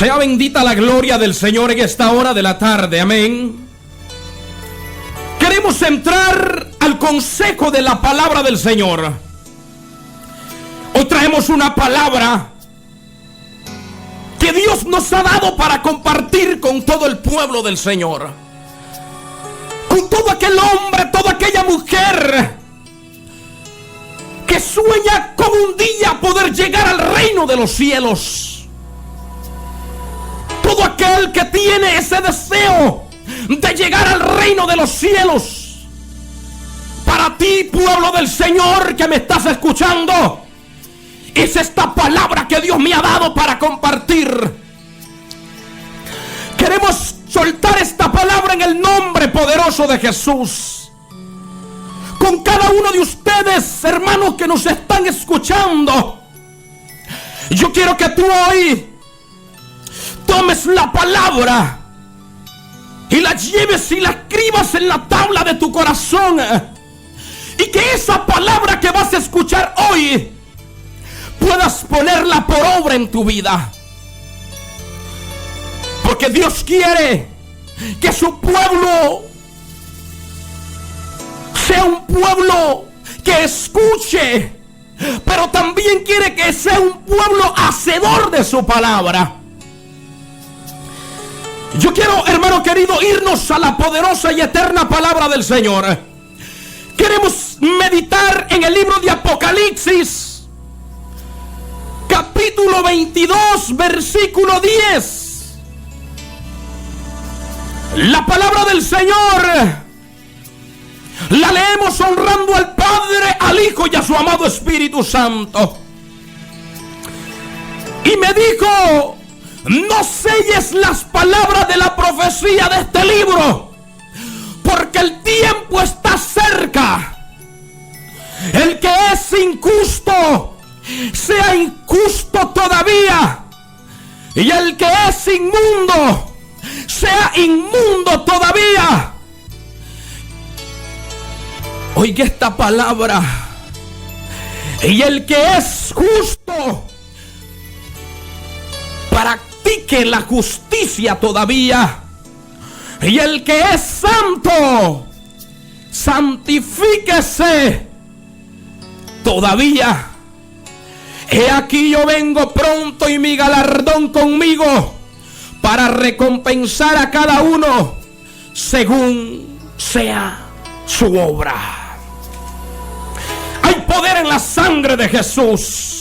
Sea bendita la gloria del Señor en esta hora de la tarde, amén. Queremos entrar al consejo de la palabra del Señor. Hoy traemos una palabra que Dios nos ha dado para compartir con todo el pueblo del Señor, con todo aquel hombre, toda aquella mujer que sueña con un día poder llegar al reino de los cielos. Todo aquel que tiene ese deseo de llegar al reino de los cielos. Para ti, pueblo del Señor que me estás escuchando, es esta palabra que Dios me ha dado para compartir. Queremos soltar esta palabra en el nombre poderoso de Jesús. Con cada uno de ustedes, hermanos que nos están escuchando, yo quiero que tú hoy tomes la palabra y la lleves y la escribas en la tabla de tu corazón, y que esa palabra que vas a escuchar hoy puedas ponerla por obra en tu vida, porque Dios quiere que su pueblo sea un pueblo que escuche, pero también quiere que sea un pueblo hacedor de su palabra. Yo quiero, hermano querido, irnos a la poderosa y eterna palabra del Señor. Queremos meditar en el libro de Apocalipsis, capítulo 22, versículo 10. La palabra del Señor la leemos honrando al Padre, al Hijo y a su amado Espíritu Santo. Y me dijo: no selles las palabras de la profecía de este libro, porque el tiempo está cerca. El que es injusto sea injusto todavía, y el que es inmundo sea inmundo todavía. Oiga esta palabra: y el que es justo practique la justicia todavía, y el que es santo santifíquese todavía. He aquí yo vengo pronto, y mi galardón conmigo, para recompensar a cada uno según sea su obra. Hay poder en la sangre de Jesús.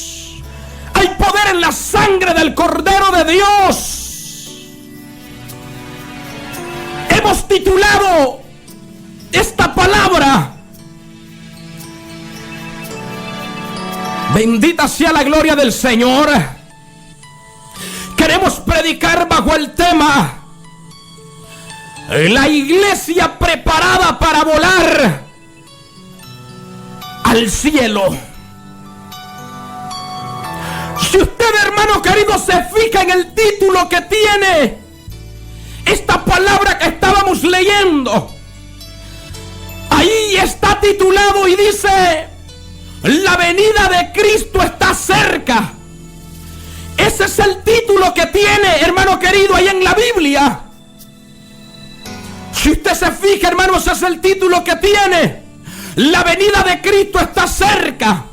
Hay poder en la sangre del Cordero de Dios. Hemos titulado esta palabra: bendita sea la gloria del Señor. Queremos predicar bajo el tema: la iglesia preparada para volar al cielo. Si usted, hermano querido, se fija en el título que tiene esta palabra que estábamos leyendo, ahí está titulado y dice: la venida de Cristo está cerca. Ese es el título que tiene, hermano querido, ahí en la Biblia. Si usted se fija, hermano, ese es el título que tiene: la venida de Cristo está cerca.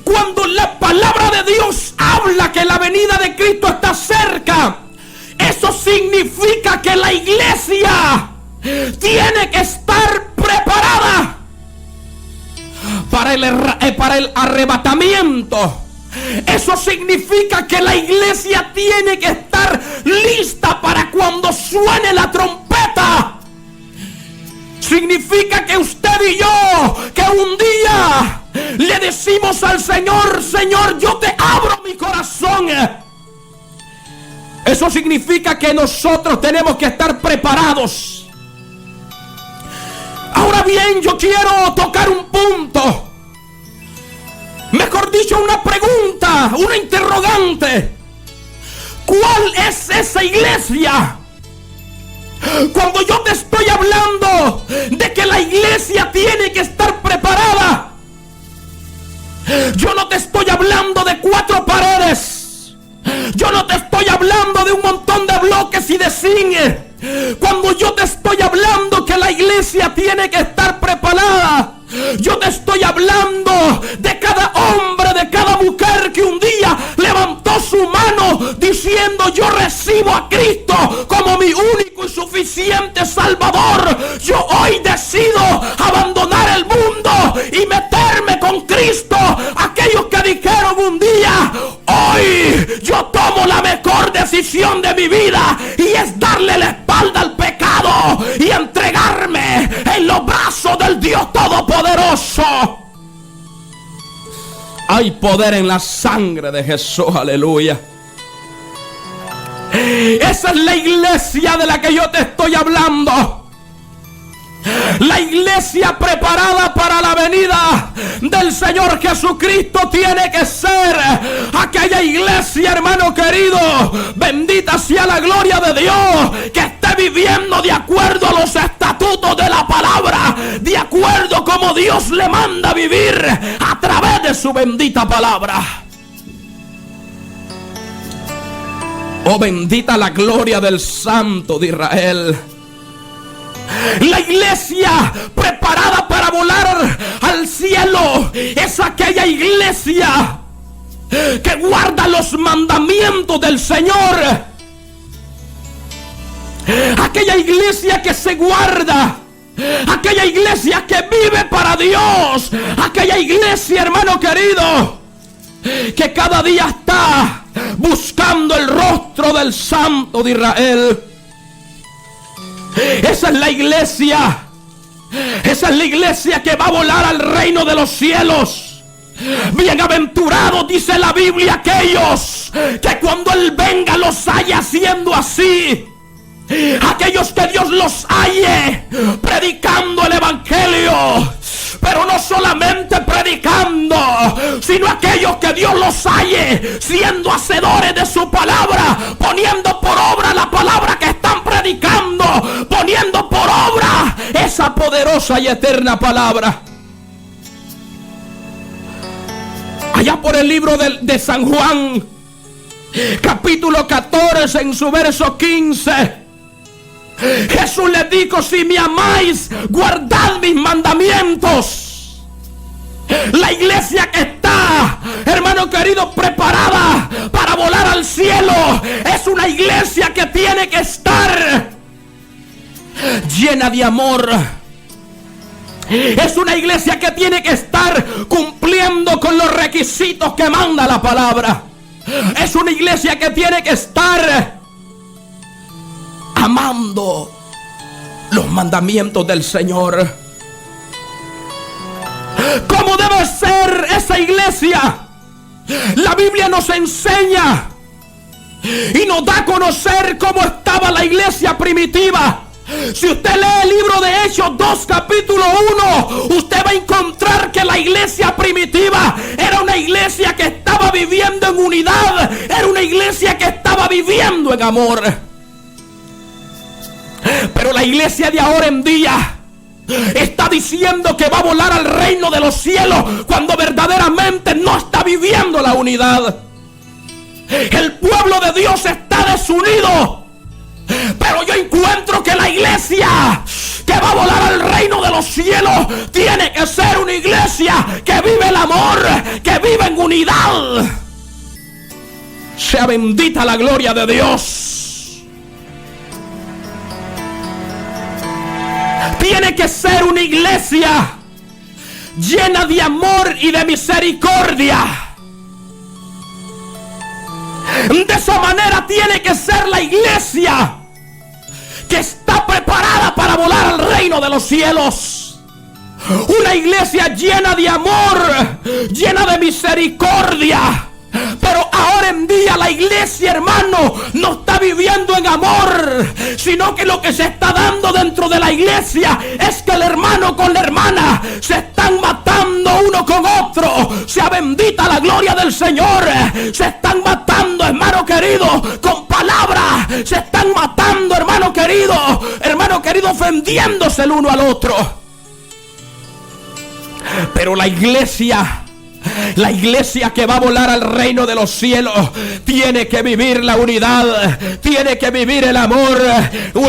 Cuando la palabra de Dios habla que la venida de Cristo está cerca, eso significa que la iglesia tiene que estar preparada para el arrebatamiento. Eso significa que la iglesia tiene que estar lista para cuando suene la trompeta. Significa que usted y yo, que un día le decimos al Señor: Señor, yo te abro mi corazón. Eso significa que nosotros tenemos que estar preparados. Ahora bien, yo quiero tocar un punto, mejor dicho, una pregunta, una interrogante. ¿Cuál es esa iglesia? Cuando yo te estoy hablando de que la iglesia tiene que estar preparada, yo no te estoy hablando de 4 paredes. Yo no te estoy hablando de un montón así, cuando yo te estoy hablando que la iglesia tiene que estar preparada, yo te estoy hablando de cada hombre, de cada mujer que un día levantó su mano diciendo: yo recibo a Cristo como mi único y suficiente Salvador. Yo hoy decido abandonar el mundo y meterme con Cristo. Aquellos que dijeron un día: hoy yo tomo la mejor decisión de mi vida, y es darle la espalda al pecado y entregarme en los brazos del Dios Todopoderoso. Hay poder en la sangre de Jesús, aleluya. Esa es la iglesia de la que yo te estoy hablando. La iglesia preparada para la venida del Señor Jesucristo tiene que ser aquella iglesia, hermano querido, bendita sea la gloria de Dios, que esté viviendo de acuerdo a los estatutos de la palabra, de acuerdo como Dios le manda vivir a través de su bendita palabra. Oh, bendita la gloria del Santo de Israel. La iglesia preparada para volar al cielo es aquella iglesia que guarda los mandamientos del Señor. Aquella iglesia que se guarda. Aquella iglesia que vive para Dios. Aquella iglesia, hermano querido, que cada día está buscando el rostro del Santo de Israel. Esa es la iglesia. Esa es la iglesia que va a volar al reino de los cielos. Bienaventurados, dice la Biblia, aquellos que cuando Él venga los haya haciendo así. Aquellos que Dios los halle predicando el evangelio. Pero no solamente predicando, sino aquellos que Dios los halle siendo hacedores de su palabra, poniendo por obra la palabra que están predicando, poniendo por obra esa poderosa y eterna palabra. Allá por el libro de San Juan, capítulo 14, en su verso 15, Jesús les dijo: si me amáis, guardad mis mandamientos. La iglesia que está, hermano querido, preparada para volar al cielo, es una iglesia que tiene que estar llena de amor. Es una iglesia que tiene que estar cumpliendo con los requisitos que manda la palabra. Es una iglesia que tiene que estar amando los mandamientos del Señor. ¿Cómo debe ser esa iglesia? La Biblia nos enseña y nos da a conocer cómo estaba la iglesia primitiva. Si usted lee el libro de Hechos 2, capítulo 1, usted va a encontrar que la iglesia primitiva era una iglesia que estaba viviendo en unidad, era una iglesia que estaba viviendo en amor. Pero la iglesia de ahora en día está diciendo que va a volar al reino de los cielos, cuando verdaderamente no está viviendo la unidad. El pueblo de Dios está desunido. Pero yo encuentro que la iglesia que va a volar al reino de los cielos tiene que ser una iglesia que vive el amor, que vive en unidad. Sea bendita la gloria de Dios. Tiene que ser una iglesia llena de amor y de misericordia. De esa manera tiene que ser la iglesia que está preparada para volar al reino de los cielos. Una iglesia llena de amor, llena de misericordia. Pero ahora en día la iglesia, hermano, no está viviendo en amor, sino que lo que se está dando dentro de la iglesia es que el hermano con la hermana se están matando uno con otro. Sea bendita la gloria del Señor. Se están matando, hermano querido, con palabras. Se están matando, hermano querido, ofendiéndose el uno al otro. Pero la iglesia La iglesia que va a volar al reino de los cielos tiene que vivir la unidad, tiene que vivir el amor.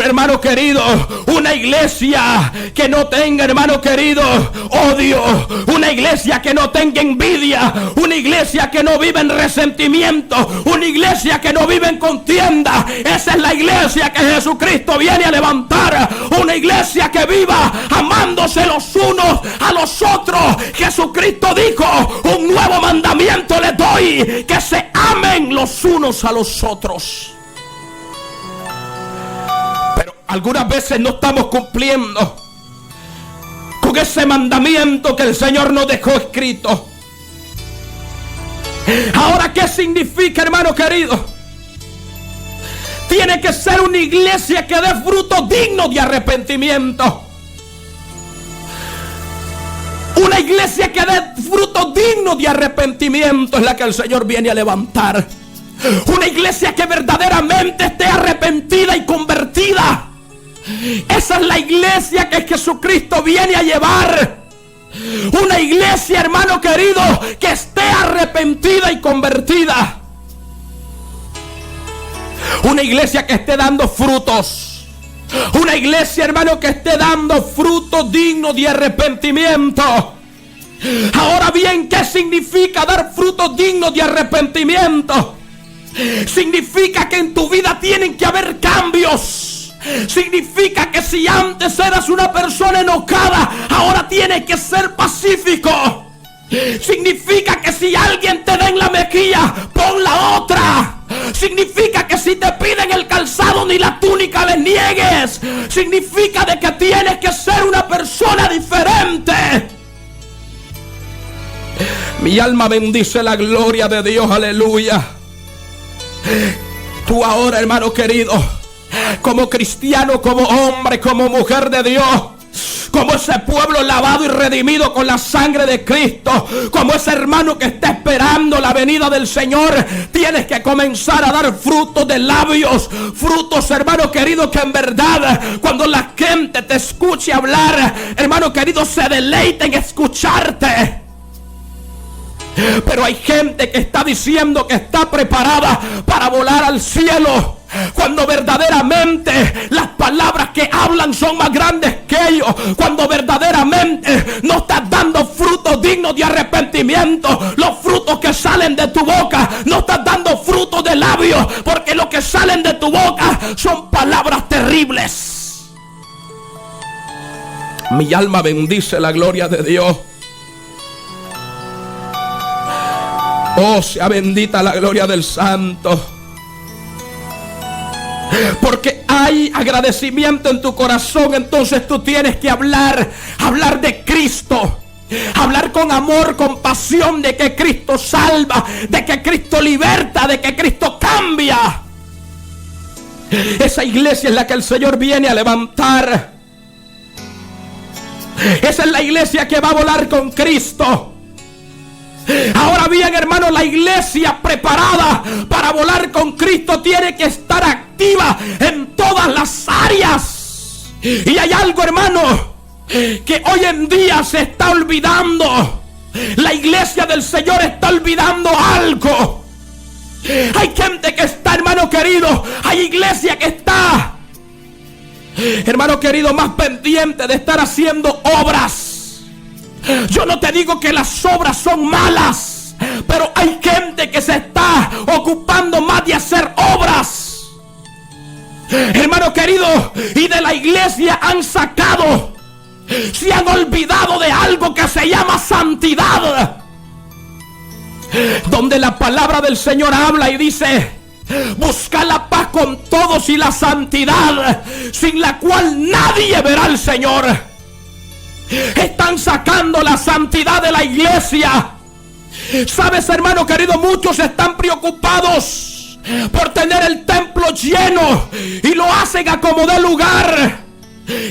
Hermano querido, una iglesia que no tenga, hermano querido, odio, una iglesia que no tenga envidia, una iglesia que no vive en resentimiento, una iglesia que no vive en contienda. Esa es la iglesia que Jesucristo viene a levantar, una iglesia que viva amándose los unos a los otros. Jesucristo dijo: un nuevo mandamiento les doy, que se amen los unos a los otros. Pero algunas veces no estamos cumpliendo con ese mandamiento que el Señor nos dejó escrito. Ahora, ¿qué significa, hermano querido? Tiene que ser una iglesia que dé frutos dignos de arrepentimiento. Una iglesia que dé frutos dignos de arrepentimiento es la que el Señor viene a levantar. Una iglesia que verdaderamente esté arrepentida y convertida. Esa es la iglesia que Jesucristo viene a llevar. Una iglesia, hermano querido, que esté arrepentida y convertida. Una iglesia que esté dando frutos. Una iglesia, hermano, que esté dando frutos dignos de arrepentimiento. Ahora bien, ¿qué significa dar frutos dignos de arrepentimiento? Significa que en tu vida tienen que haber cambios. Significa que si antes eras una persona enojada, ahora tienes que ser pacífico. Significa que si alguien te da en la mejilla, pon la otra. Significa que si te piden el calzado, ni la túnica les niegues. Significa de que tienes que ser una persona diferente. Mi alma bendice la gloria de Dios, aleluya. Tú ahora, hermano querido, como cristiano, como hombre, como mujer de Dios, como ese pueblo lavado y redimido con la sangre de Cristo, como ese hermano que está esperando la venida del Señor, tienes que comenzar a dar frutos de labios, frutos, hermano querido, que en verdad cuando la gente te escuche hablar, hermano querido, se deleite en escucharte. Pero hay gente que está diciendo que está preparada para volar al cielo, cuando verdaderamente las palabras que hablan son más grandes que ellos. Cuando verdaderamente no estás dando frutos dignos de arrepentimiento. Los frutos que salen de tu boca, no estás dando frutos de labios, porque lo que salen de tu boca son palabras terribles. Mi alma bendice la gloria de Dios. Oh, sea bendita la gloria del Santo. Porque hay agradecimiento en tu corazón, entonces tú tienes que hablar de Cristo. Hablar con amor, con pasión, de que Cristo salva, de que Cristo liberta, de que Cristo cambia. Esa iglesia es la que el Señor viene a levantar. Esa es la iglesia que va a volar con Cristo. Ahora bien, hermano, la iglesia preparada para volar con Cristo tiene que estar activa en todas las áreas. Y hay algo, hermano, que hoy en día se está olvidando. La iglesia del Señor está olvidando algo. Hay gente que está, hermano querido, hay iglesia que está, hermano querido, más pendiente de estar haciendo obras. Yo no te digo que las obras son malas, pero hay gente que se está ocupando más de hacer obras, hermano querido, y de la iglesia han sacado, se han olvidado de algo que se llama santidad, donde la palabra del Señor habla y dice: busca la paz con todos y la santidad, sin la cual nadie verá al Señor. Están sacando la santidad de la iglesia. Sabes, hermano querido, muchos están preocupados por tener el templo lleno y lo hacen a como dé lugar,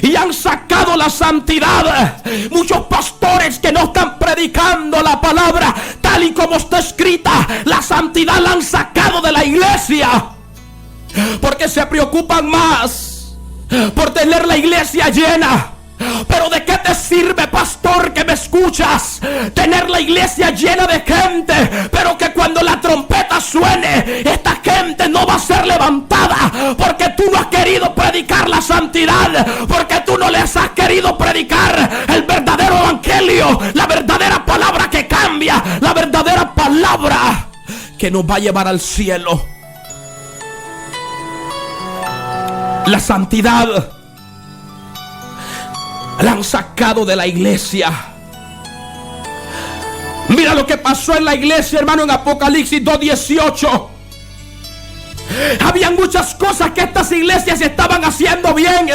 y han sacado la santidad. Muchos pastores que no están predicando la palabra tal y como está escrita, la santidad la han sacado de la iglesia, porque se preocupan más por tener la iglesia llena, Pero ¿de qué te sirve, pastor, que me escuchas, tener la iglesia llena de gente, pero que cuando la trompeta suene, esta gente no va a ser levantada? Porque tú no has querido predicar la santidad, porque tú no les has querido predicar el verdadero evangelio, la verdadera palabra que cambia, la verdadera palabra que nos va a llevar al cielo. La santidad la han sacado de la iglesia. Mira lo que pasó en la iglesia, hermano, en Apocalipsis 2:18. Habían muchas cosas que estas iglesias estaban haciendo bien,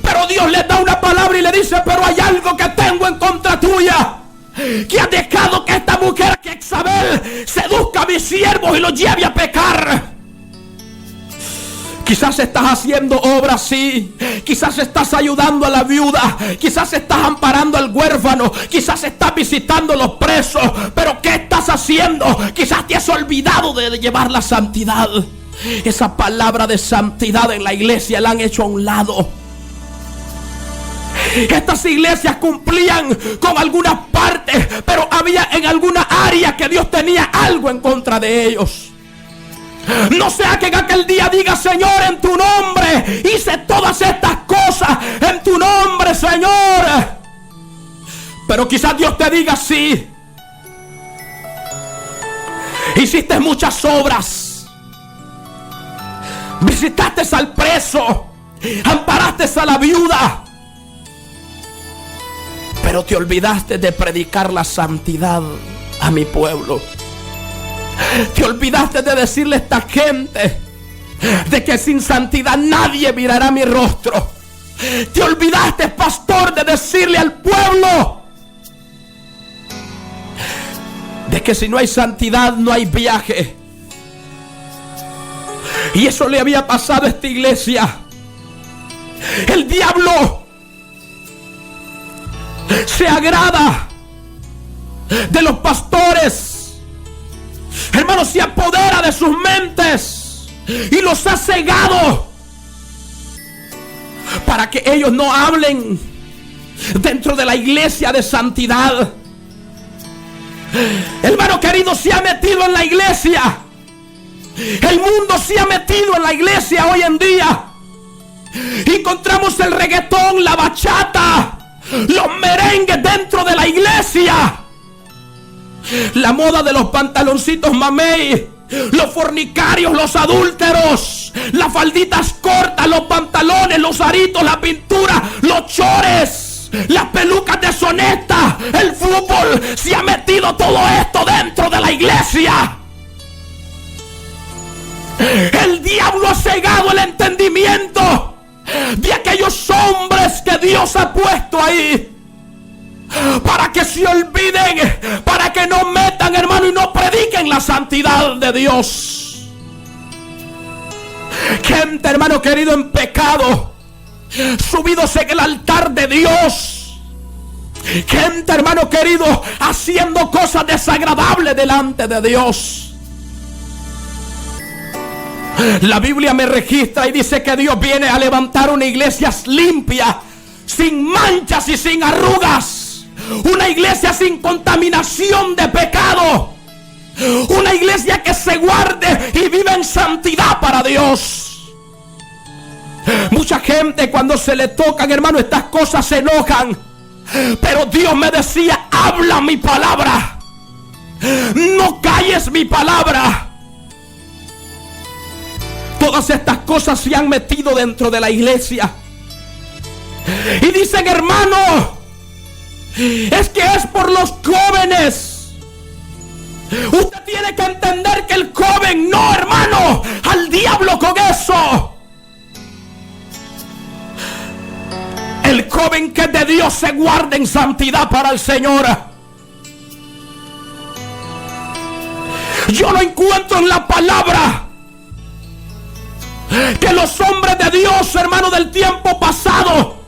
pero Dios les da una palabra y le dice: pero hay algo que tengo en contra tuya, que has dejado que esta mujer, que Jezabel, seduzca a mis siervos y los lleve a pecar. Quizás estás haciendo obras, sí. Quizás estás ayudando a la viuda. Quizás estás amparando al huérfano. Quizás estás visitando a los presos. Pero ¿qué estás haciendo? Quizás te has olvidado de llevar la santidad. Esa palabra de santidad en la iglesia la han hecho a un lado. Estas iglesias cumplían con algunas partes, pero había en alguna área que Dios tenía algo en contra de ellos. No sea que en aquel día diga: Señor, en tu nombre hice todas estas cosas, en tu nombre, Señor. Pero quizás Dios te diga: sí, hiciste muchas obras, visitaste al preso, amparaste a la viuda, pero te olvidaste de predicar la santidad a mi pueblo. Te olvidaste de decirle a esta gente de que sin santidad nadie mirará mi rostro. Te olvidaste, pastor, de decirle al pueblo de que si no hay santidad no hay viaje. Y eso le había pasado a esta iglesia. El diablo se agrada de los pastores. Hermanos, se apodera de sus mentes y los ha cegado para que ellos no hablen dentro de la iglesia de santidad. Hermano querido, se ha metido en la iglesia. El mundo se ha metido en la iglesia hoy en día. Encontramos el reggaetón, la bachata, los merengues dentro de la iglesia. La moda de los pantaloncitos mamey, los fornicarios, los adúlteros, las falditas cortas, los pantalones, los aritos, la pintura, los chores, las pelucas deshonestas, el fútbol. Se ha metido todo esto dentro de la iglesia. El diablo ha cegado el entendimiento de aquellos hombres que Dios ha puesto ahí, para que se olviden, para que no metan, hermano, y no prediquen la santidad de Dios. Gente, hermano querido, en pecado, subidos en el altar de Dios. Gente, hermano querido, haciendo cosas desagradables delante de Dios. La Biblia me registra y dice que Dios viene a levantar una iglesia limpia, sin manchas y sin arrugas. Una iglesia sin contaminación de pecado. Una iglesia que se guarde y vive en santidad para Dios. Mucha gente, cuando se le tocan, hermano, estas cosas, se enojan. Pero Dios me decía: habla mi palabra, no calles mi palabra. Todas estas cosas se han metido dentro de la iglesia. Y dicen: hermano, es que es por los jóvenes. Usted tiene que entender que el joven, no, hermano, al diablo con eso. El joven que es de Dios se guarda en santidad para el Señor. Yo lo encuentro en la palabra que los hombres de Dios, hermano, del tiempo pasado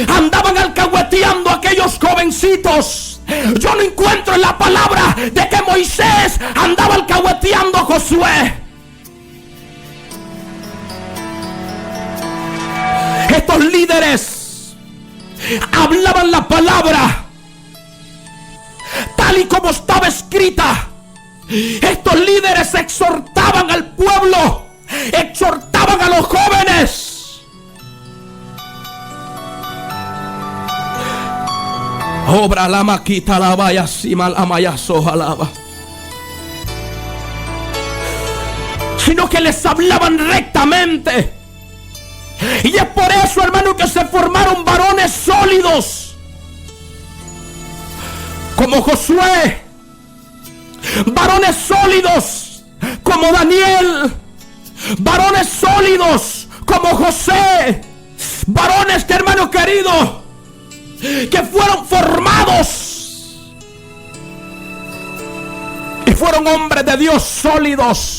andaban alcahueteando a aquellos jovencitos. Yo no encuentro en la palabra de que Moisés andaba alcahueteando a Josué. Estos líderes hablaban la palabra tal y como estaba escrita. Estos líderes exhortaban al pueblo, exhortaban a los jóvenes. Obra la maquita la vaya sima la maya soja lava. Sino que les hablaban rectamente. Y es por eso, hermano, que se formaron varones sólidos como Josué, varones sólidos como Daniel, varones sólidos como José, varones que, hermano querido, que fueron formados y fueron hombres de Dios sólidos.